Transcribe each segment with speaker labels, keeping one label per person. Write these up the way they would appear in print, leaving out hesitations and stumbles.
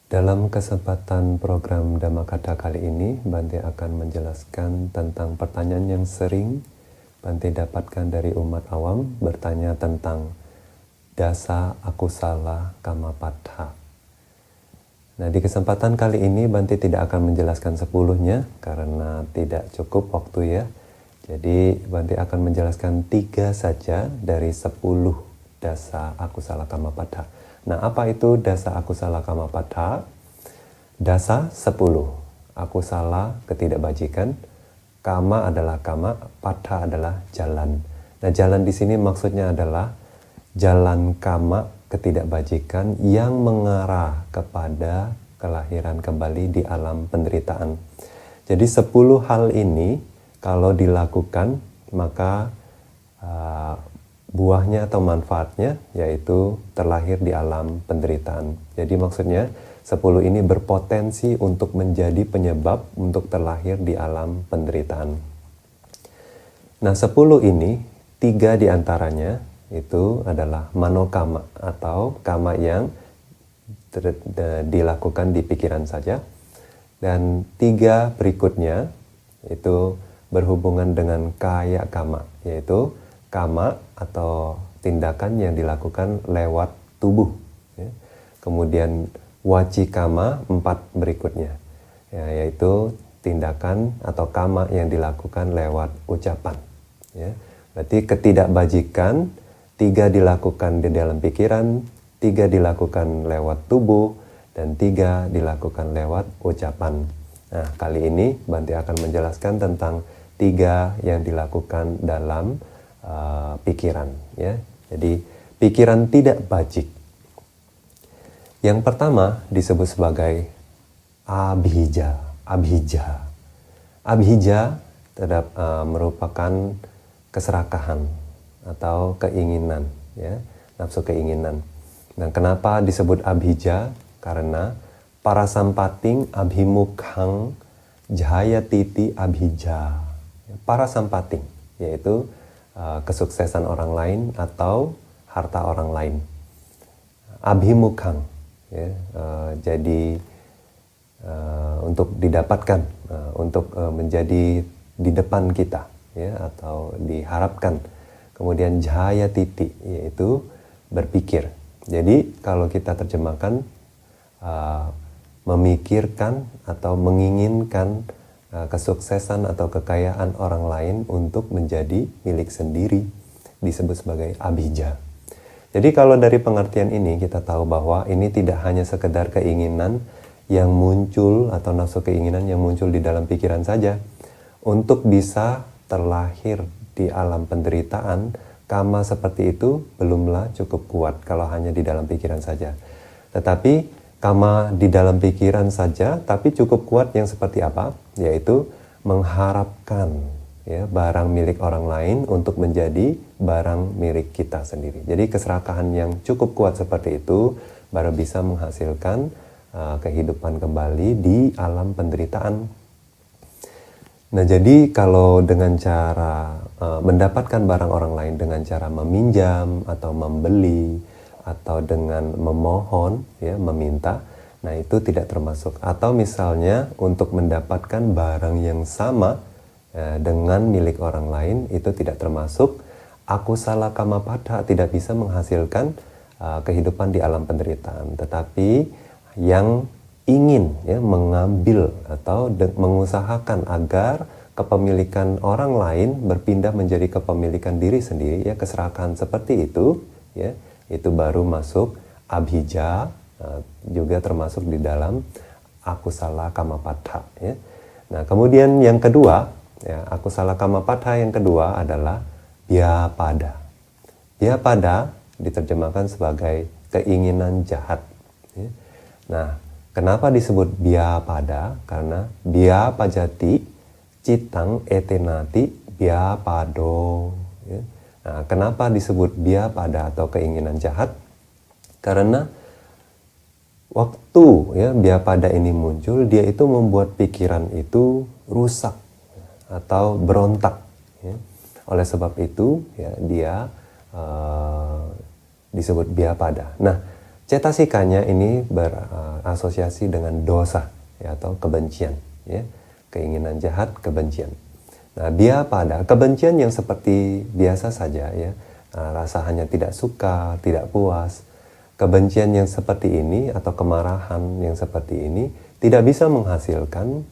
Speaker 1: Dalam kesempatan program Dhammakatha kali ini, Bante akan menjelaskan tentang pertanyaan yang sering Bante dapatkan dari umat awam, bertanya tentang dasa akusala kamapattha. Nah, di kesempatan kali ini Bante tidak akan menjelaskan 10-nya karena tidak cukup waktu ya. Jadi Bante akan menjelaskan 3 saja dari 10 dasa akusala kamapattha. Nah, apa itu dasa akusala kamapattha? Dasa 10. Akusala ketidakbajikan, kama adalah kama, pattha adalah jalan. Nah, jalan di sini maksudnya adalah jalan kama ketidakbajikan yang mengarah kepada kelahiran kembali di alam penderitaan. Jadi 10 hal ini kalau dilakukan maka buahnya atau manfaatnya yaitu terlahir di alam penderitaan. Jadi maksudnya 10 ini berpotensi untuk menjadi penyebab untuk terlahir di alam penderitaan. Nah, 10 ini 3 diantaranya itu adalah manokama atau kama yang dilakukan di pikiran saja. Dan 3 berikutnya itu berhubungan dengan kaya kama, yaitu kama atau tindakan yang dilakukan lewat tubuh. Ya. Kemudian wacikama 4 berikutnya, ya, yaitu tindakan atau kama yang dilakukan lewat ucapan. Ya. Berarti ketidakbajikan 3 dilakukan di dalam pikiran, 3 dilakukan lewat tubuh, dan 3 dilakukan lewat ucapan. Nah, kali ini Bante akan menjelaskan tentang 3 yang dilakukan dalam pikiran. Ya. Jadi pikiran tidak bajik. Yang pertama disebut sebagai abhija. Abhija merupakan keserakahan atau keinginan, ya, nafsu keinginan. Nah, kenapa disebut abhija? Karena para sampating abhimukhang jayatiti abhija. Para sampating yaitu kesuksesan orang lain atau harta orang lain. Abhimukhang, ya, jadi untuk didapatkan, untuk menjadi di depan kita, ya, atau diharapkan. Kemudian jaya titi, yaitu berpikir. Jadi kalau kita terjemahkan memikirkan atau menginginkan kesuksesan atau kekayaan orang lain untuk menjadi milik sendiri, disebut sebagai abhija. Jadi kalau dari pengertian ini kita tahu bahwa ini tidak hanya sekedar keinginan yang muncul atau nafsu keinginan yang muncul di dalam pikiran saja. Untuk bisa terlahir di alam penderitaan, kama seperti itu belumlah cukup kuat kalau hanya di dalam pikiran saja. Tetapi kama di dalam pikiran saja, tapi cukup kuat yang seperti apa? Yaitu mengharapkan, ya, barang milik orang lain untuk menjadi barang milik kita sendiri. Jadi keserakahan yang cukup kuat seperti itu baru bisa menghasilkan kehidupan kembali di alam penderitaan. Nah, jadi kalau dengan cara mendapatkan barang orang lain dengan cara meminjam atau membeli atau dengan memohon, ya, meminta, nah itu tidak termasuk. Atau misalnya untuk mendapatkan barang yang sama dengan milik orang lain, itu tidak termasuk. Akusala kamapattha tidak bisa menghasilkan kehidupan di alam penderitaan. Tetapi yang ingin, ya, mengambil atau mengusahakan agar kepemilikan orang lain berpindah menjadi kepemilikan diri sendiri, ya, keserakahan seperti itu, ya, itu baru masuk abhija, juga termasuk di dalam akusala kamapattha, ya. Nah, kemudian yang kedua, ya, akusala kamapattha yang kedua adalah bhyapada. Bhyapada diterjemahkan sebagai keinginan jahat, ya. Nah, kenapa disebut bhyapada? Karena bhyapajati citang etenati bhyapado, ya. Nah, kenapa disebut bhyapada atau keinginan jahat? Karena waktu, ya, bhyapada ini muncul, dia itu membuat pikiran itu rusak atau berontak, ya. Oleh sebab itu, ya, dia disebut bhyapada. Nah, Cetasikanya ini berasosiasi dengan dosa ya, atau kebencian, ya. Keinginan jahat, kebencian. Nah, biapada, kebencian yang seperti biasa saja ya, rasa hanya tidak suka, tidak puas. Kebencian yang seperti ini atau kemarahan yang seperti ini tidak bisa menghasilkan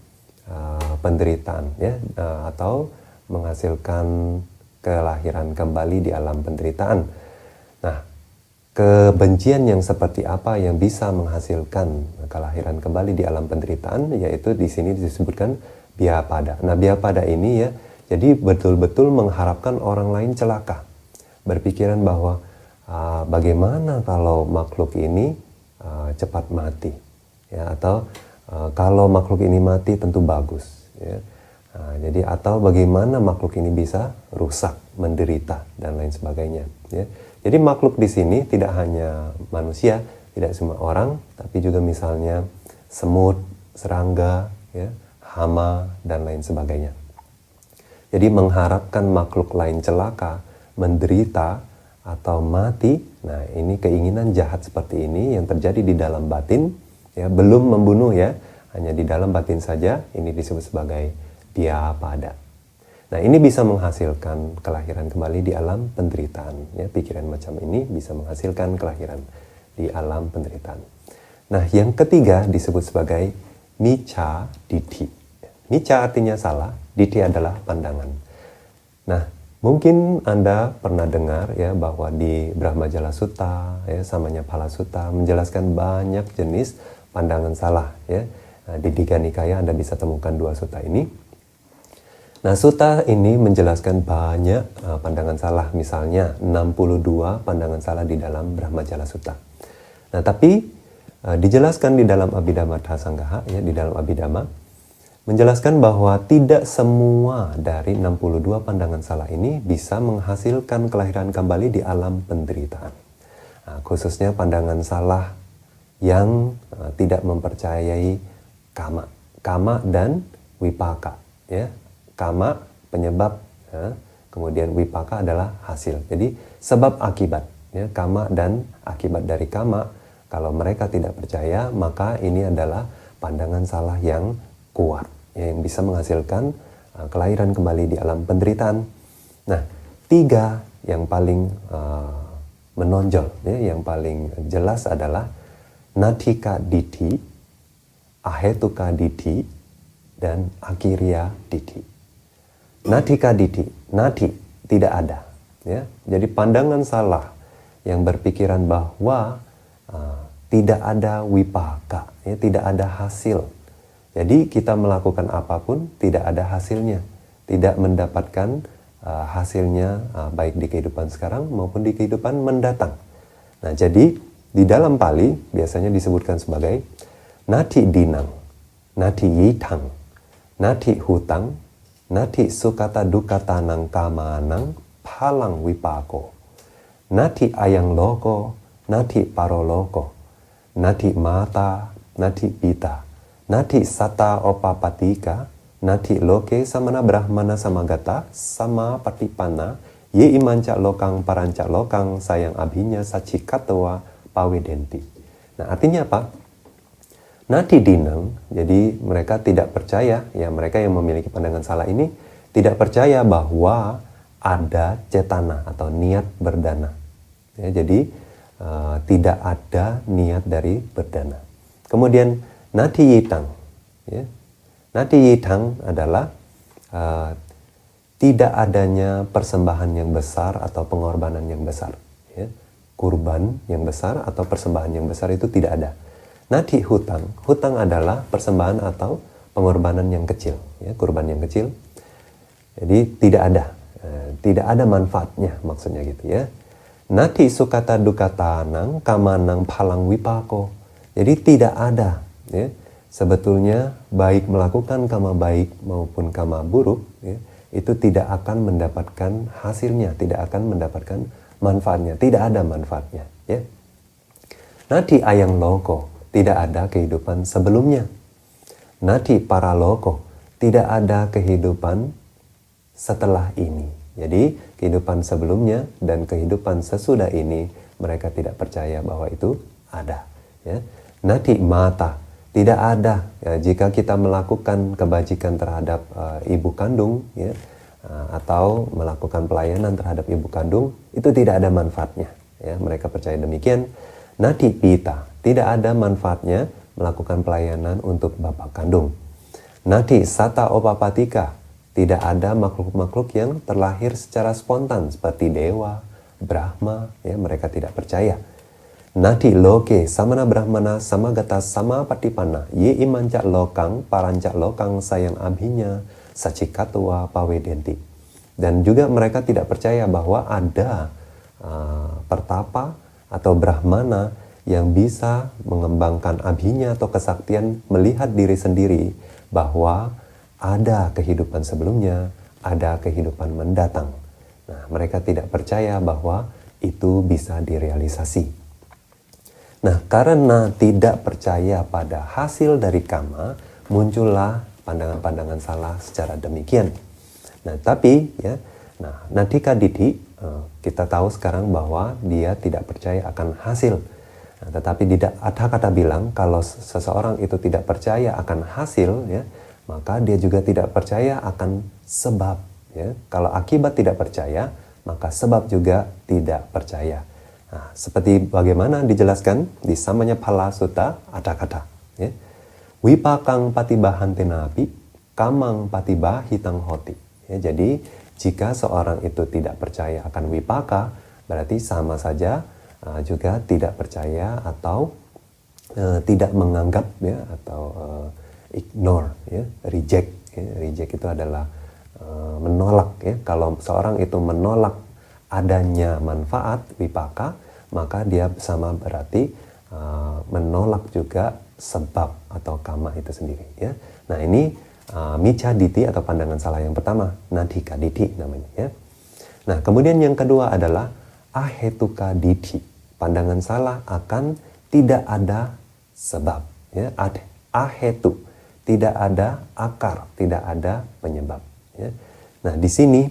Speaker 1: penderitaan ya, atau menghasilkan kelahiran kembali di alam penderitaan. Nah, kebencian yang seperti apa yang bisa menghasilkan kelahiran kembali di alam penderitaan, yaitu di sini disebutkan biapada. Nah, biapada ini ya, jadi betul-betul mengharapkan orang lain celaka. Berpikiran bahwa bagaimana kalau makhluk ini cepat mati, ya, atau kalau makhluk ini mati tentu bagus, ya. Jadi atau bagaimana makhluk ini bisa rusak, menderita dan lain sebagainya, ya. Jadi makhluk di sini tidak hanya manusia, tidak semua orang, tapi juga misalnya semut, serangga, ya, hama dan lain sebagainya. Jadi mengharapkan makhluk lain celaka, menderita atau mati, nah ini keinginan jahat seperti ini yang terjadi di dalam batin, ya, belum membunuh ya, hanya di dalam batin saja, ini disebut sebagai biapada. Nah, ini bisa menghasilkan kelahiran kembali di alam penderitaan, ya. Pikiran macam ini bisa menghasilkan kelahiran di alam penderitaan. Nah, yang ketiga disebut sebagai micca ditti. Micca artinya salah, ditti adalah pandangan. Nah, mungkin Anda pernah dengar ya bahwa di Brahmajala Sutta, ya, Samanyaphala Sutta menjelaskan banyak jenis pandangan salah, ya. Nah, di Digha Nikaya Anda bisa temukan 2 sutta ini. Nah, sutta ini menjelaskan banyak pandangan salah, misalnya 62 pandangan salah di dalam Brahmajala Sutta. Nah, tapi dijelaskan di dalam Abhidhamma Sanggaha, ya, di dalam Abhidhamma, menjelaskan bahwa tidak semua dari 62 pandangan salah ini bisa menghasilkan kelahiran kembali di alam penderitaan. Nah, khususnya pandangan salah yang tidak mempercayai kama dan wipaka, ya. Kama penyebab, ya, kemudian wipaka adalah hasil. Jadi sebab akibat, ya, kama dan akibat dari kama. Kalau mereka tidak percaya, maka ini adalah pandangan salah yang kuat, ya, yang bisa menghasilkan kelahiran kembali di alam penderitaan. Nah, 3 yang paling menonjol, ya, yang paling jelas adalah natika ditti, ahetuka ditti, dan akirya ditti. Natika ditti, nati tidak ada, ya. Jadi pandangan salah yang berpikiran bahwa tidak ada wipaka, ya, tidak ada hasil. Jadi kita melakukan apapun tidak ada hasilnya, tidak mendapatkan hasilnya baik di kehidupan sekarang maupun di kehidupan mendatang. Nah, jadi di dalam Pali biasanya disebutkan sebagai nati dinang, nati yitang, nati hutang, nati sukata dukata nang kama nang palang wipako, nati ayang loko, nati paroloko, nati mata, nati pita, nati sata opapatika, nati loke samana brahmana samagata, sama patipana, ye imanca lokang paranca lokang sayang abhinya sacikatawa pawedenti. Nah, artinya apa? Nati dinang, jadi mereka tidak percaya, ya, mereka yang memiliki pandangan salah ini tidak percaya bahwa ada cetana atau niat berdana. Ya, jadi tidak ada niat dari berdana. Kemudian nati yitang, ya. Nati yitang adalah tidak adanya persembahan yang besar atau pengorbanan yang besar, ya. Kurban yang besar atau persembahan yang besar itu tidak ada. Nati hutang, hutang adalah persembahan atau pengorbanan yang kecil, ya, kurban yang kecil. Jadi tidak ada manfaatnya, maksudnya gitu, ya. Nati sukata dukata nang kamanang palang wipako. Jadi tidak ada, ya. Sebetulnya baik melakukan kama baik maupun kama buruk, ya, itu tidak akan mendapatkan hasilnya, tidak akan mendapatkan manfaatnya, tidak ada manfaatnya, ya. Nati ayang loko, tidak ada kehidupan sebelumnya. Nati paraloko, tidak ada kehidupan setelah ini. Jadi kehidupan sebelumnya dan kehidupan sesudah ini mereka tidak percaya bahwa itu ada. Ya. Nati mata, tidak ada. Ya, jika kita melakukan kebajikan terhadap ibu kandung, ya, atau melakukan pelayanan terhadap ibu kandung, itu tidak ada manfaatnya. Ya, mereka percaya demikian. Nati pita, tidak ada manfaatnya melakukan pelayanan untuk bapak kandung. Nati sata opapatika, tidak ada makhluk-makhluk yang terlahir secara spontan seperti dewa, Brahma, ya, mereka tidak percaya. Nati loke samana brahmana samagata sama patipana ye imancak lokang parancak lokang sayang abhinya sacikatwa pawedenti. Dan juga mereka tidak percaya bahwa ada pertapa atau brahmana yang bisa mengembangkan abhinya atau kesaktian melihat diri sendiri bahwa ada kehidupan sebelumnya, ada kehidupan mendatang. Nah, mereka tidak percaya bahwa itu bisa direalisasi. Nah, karena tidak percaya pada hasil dari kama, muncullah pandangan-pandangan salah secara demikian. Nah, tapi ya, Natika Didi, kita tahu sekarang bahwa dia tidak percaya akan hasil. Nah, tetapi tidak ada kata bilang kalau seseorang itu tidak percaya akan hasil, ya, maka dia juga tidak percaya akan sebab. Ya. Kalau akibat tidak percaya, maka sebab juga tidak percaya. Nah, seperti bagaimana dijelaskan di Samanya Phala Sutta ada kata, ya, Wipakang patibahan tenapi, kamang patiba hitang hoti. Ya, jadi jika seorang itu tidak percaya akan wipaka, berarti sama saja juga tidak percaya atau tidak menganggap, ya, atau ignore, ya, reject. Ya. Reject itu adalah menolak. Ya. Kalau seorang itu menolak adanya manfaat wipaka, maka dia sama berarti menolak juga sebab atau kama itu sendiri. Ya. Nah, ini micha diti atau pandangan salah yang pertama, nadhika diti namanya. Ya. Nah, kemudian yang kedua adalah ahetuka diti, pandangan salah akan tidak ada sebab. Ya. Ahetu, tidak ada akar, tidak ada penyebab. Ya. Nah, di sini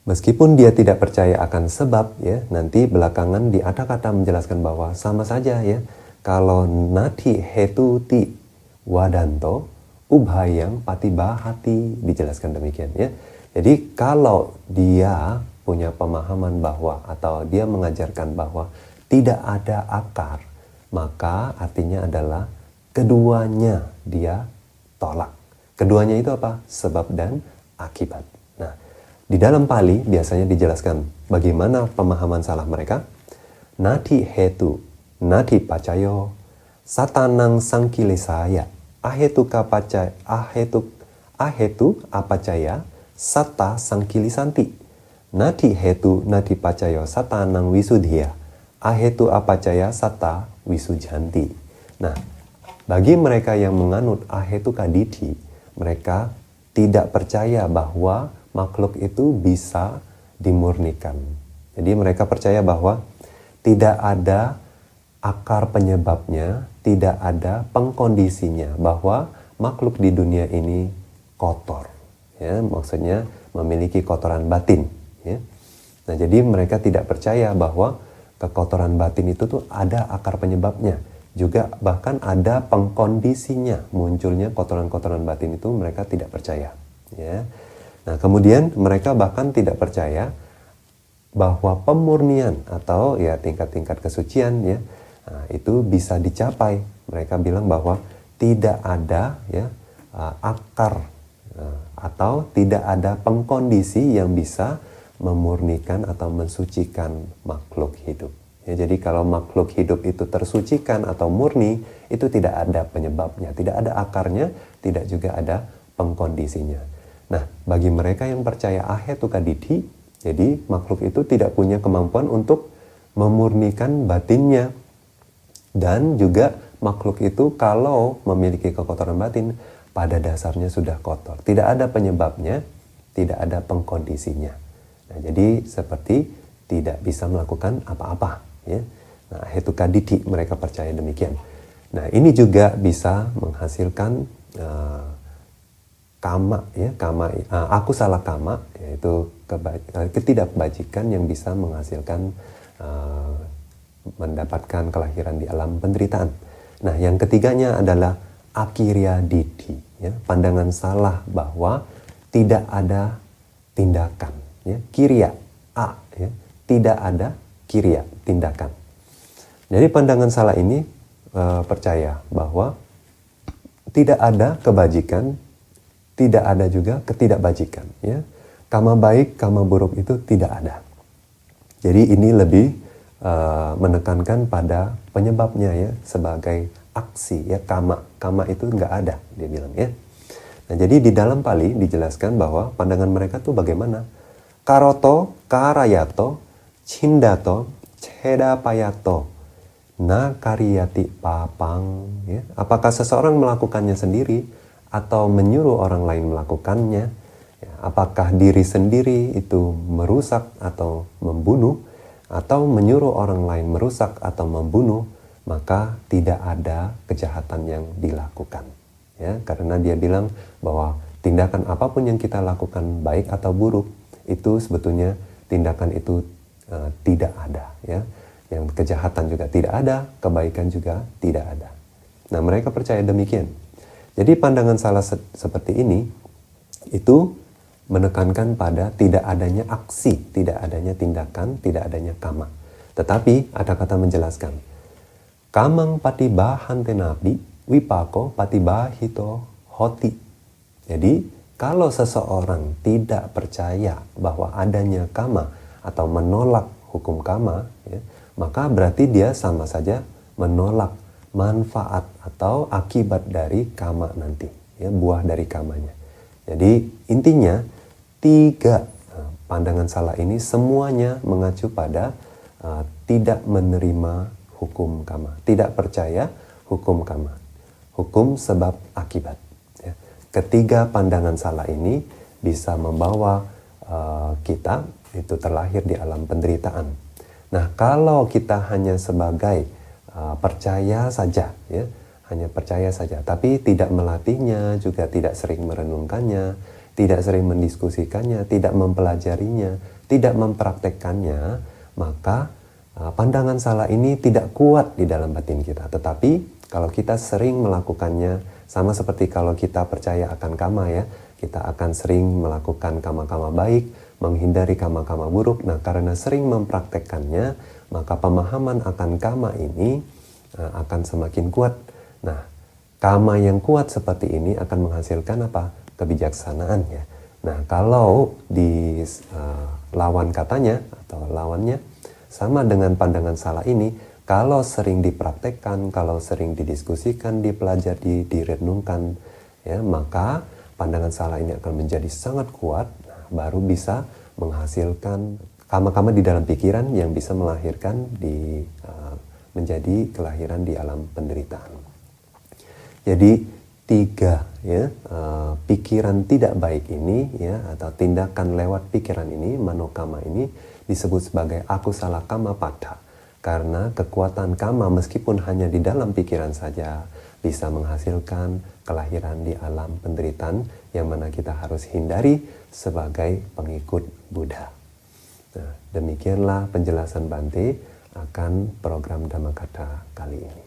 Speaker 1: meskipun dia tidak percaya akan sebab, ya, nanti belakangan di ada kata menjelaskan bahwa sama saja, ya, kalau nati hetuti wadanto ubhayang patibahati, dijelaskan demikian, ya. Jadi kalau dia punya pemahaman bahwa atau dia mengajarkan bahwa tidak ada akar, maka artinya adalah keduanya dia tolak. Keduanya itu apa? Sebab dan akibat. Nah, di dalam Pali biasanya dijelaskan bagaimana pemahaman salah mereka. Nati hetu, nati pacayo, satanang sangkilisaya, ahetu kapacaya, ahetu apacaya, sata sangkilisanti. Nati hetu, nati pacayo, satanang wisudhiya, ahetu apacaya, sata wisujanti. Nah, bagi mereka yang menganut ahetu kaditi, mereka tidak percaya bahwa makhluk itu bisa dimurnikan. Jadi mereka percaya bahwa tidak ada akar penyebabnya, tidak ada pengkondisinya, bahwa makhluk di dunia ini kotor. Ya, maksudnya memiliki kotoran batin. Ya. Nah, jadi mereka tidak percaya bahwa kekotoran batin itu tuh ada akar penyebabnya. Juga bahkan ada pengkondisinya, munculnya kotoran-kotoran batin itu mereka tidak percaya. Ya. Nah, kemudian mereka bahkan tidak percaya bahwa pemurnian atau ya tingkat-tingkat kesucian, ya, itu bisa dicapai. Mereka bilang bahwa tidak ada, ya, akar atau tidak ada pengkondisi yang bisa memurnikan atau mensucikan makhluk hidup. Ya, jadi kalau makhluk hidup itu tersucikan atau murni, itu tidak ada penyebabnya, tidak ada akarnya, tidak juga ada pengkondisinya. Nah, bagi mereka yang percaya ahetu kaditi, jadi makhluk itu tidak punya kemampuan untuk memurnikan batinnya. Dan juga makhluk itu kalau memiliki kekotoran batin, pada dasarnya sudah kotor. Tidak ada penyebabnya, tidak ada pengkondisinya. Nah, jadi seperti tidak bisa melakukan apa-apa. Ya. Nah, ahetu kaditi, mereka percaya demikian. Nah, ini juga bisa menghasilkan kama, ya, aku salah kama, yaitu ketidakbajikan yang bisa menghasilkan mendapatkan kelahiran di alam penderitaan. Nah, yang ketiganya adalah akirya didi, ya, pandangan salah bahwa tidak ada tindakan, ya, kirya, ya, tidak ada kirya, tindakan. Jadi pandangan salah ini percaya bahwa tidak ada kebajikan, tidak ada juga ketidakbajikan, ya. Kama baik, kama buruk itu tidak ada. Jadi ini lebih menekankan pada penyebabnya, ya, sebagai aksi, ya, kama. Kama itu nggak ada, dia bilang, ya. Nah, jadi di dalam Pali dijelaskan bahwa pandangan mereka tuh bagaimana? Karoto, karayato, cindato, cedapayato, na kariyati papang, ya. Apakah seseorang melakukannya sendiri atau menyuruh orang lain melakukannya? Ya, apakah diri sendiri itu merusak atau membunuh, atau menyuruh orang lain merusak atau membunuh, maka tidak ada kejahatan yang dilakukan, ya. Karena dia bilang bahwa tindakan apapun yang kita lakukan, baik atau buruk, itu sebetulnya tindakan itu tidak ada, ya. Yang kejahatan juga tidak ada, kebaikan juga tidak ada. Nah, mereka percaya demikian. Jadi pandangan salah seperti ini itu menekankan pada tidak adanya aksi, tidak adanya tindakan, tidak adanya kama. Tetapi ada kata menjelaskan, kamang patibahan tenapi, wipako patibahito hoti. Jadi kalau seseorang tidak percaya bahwa adanya kama atau menolak hukum kama, ya, maka berarti dia sama saja menolak manfaat atau akibat dari kama nanti, ya, buah dari kamanya. Jadi intinya tiga pandangan salah ini semuanya mengacu pada tidak menerima hukum kama, tidak percaya hukum kama, hukum sebab akibat, ya. Ketiga pandangan salah ini bisa membawa kita itu terlahir di alam penderitaan. Nah, kalau kita hanya sebagai percaya saja, ya, hanya percaya saja, tapi tidak melatihnya, juga tidak sering merenungkannya, tidak sering mendiskusikannya, tidak mempelajarinya, tidak mempraktekkannya, maka pandangan salah ini tidak kuat di dalam batin kita. Tetapi kalau kita sering melakukannya, sama seperti kalau kita percaya akan kama, ya, kita akan sering melakukan kama-kama baik, menghindari kama-kama buruk. Nah, karena sering mempraktekkannya, maka pemahaman akan kama ini akan semakin kuat. Nah, kama yang kuat seperti ini akan menghasilkan apa? Kebijaksanaan, ya. Nah, kalau di lawan katanya atau lawannya sama dengan pandangan salah ini, kalau sering dipraktekkan, kalau sering didiskusikan, dipelajari, direnungkan, ya, maka pandangan salah ini akan menjadi sangat kuat. Nah, baru bisa menghasilkan kama-kama di dalam pikiran yang bisa melahirkan menjadi kelahiran di alam penderitaan. Jadi tiga, ya, pikiran tidak baik ini, ya, atau tindakan lewat pikiran ini, manokama ini disebut sebagai akusala kama pada, karena kekuatan kama meskipun hanya di dalam pikiran saja bisa menghasilkan kelahiran di alam penderitaan yang mana kita harus hindari sebagai pengikut Buddha. Nah, demikianlah penjelasan Bante akan program Dhammakatha kali ini.